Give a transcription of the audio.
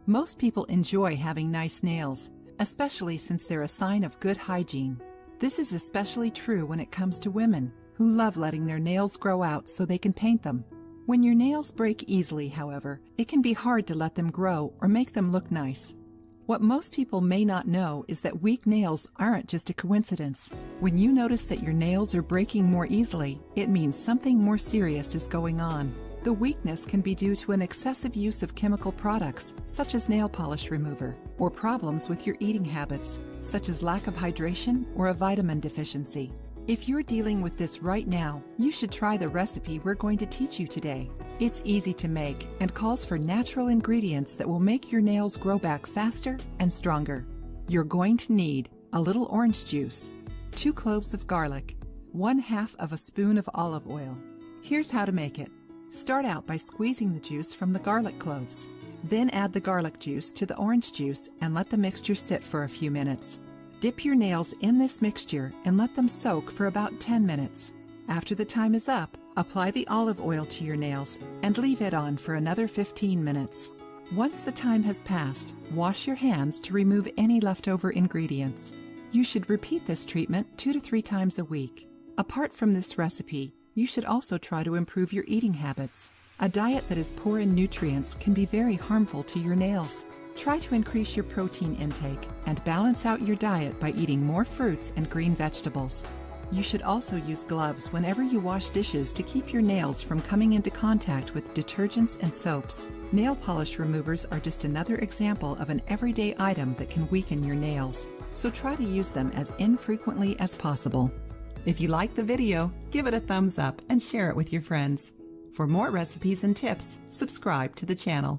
Most people enjoy having nice nails, especially since they're a sign of good hygiene. This is especially true when it comes to women, who love letting their nails grow out so they can paint them. When your nails break easily, however, it can be hard to let them grow or make them look nice. What most people may not know is that weak nails aren't just a coincidence. When you notice that your nails are breaking more easily, it means something more serious is going on. The weakness can be due to an excessive use of chemical products, such as nail polish remover, or problems with your eating habits, such as lack of hydration or a vitamin deficiency. If you're dealing with this right now, you should try the recipe we're going to teach you today. It's easy to make and calls for natural ingredients that will make your nails grow back faster and stronger. You're going to need a little orange juice, 2 cloves of garlic, 1/2 of a spoon of olive oil. Here's how to make it. Start out by squeezing the juice from the garlic cloves. Then add the garlic juice to the orange juice and let the mixture sit for a few minutes. Dip your nails in this mixture and let them soak for about 10 minutes. After the time is up, apply the olive oil to your nails and leave it on for another 15 minutes. Once the time has passed, wash your hands to remove any leftover ingredients. You should repeat this treatment 2 to 3 times a week. Apart from this recipe, you should also try to improve your eating habits. A diet that is poor in nutrients can be very harmful to your nails. Try to increase your protein intake and balance out your diet by eating more fruits and green vegetables. You should also use gloves whenever you wash dishes to keep your nails from coming into contact with detergents and soaps. Nail polish removers are just another example of an everyday item that can weaken your nails, so try to use them as infrequently as possible. If you liked the video, give it a thumbs up and share it with your friends. For more recipes and tips, subscribe to the channel.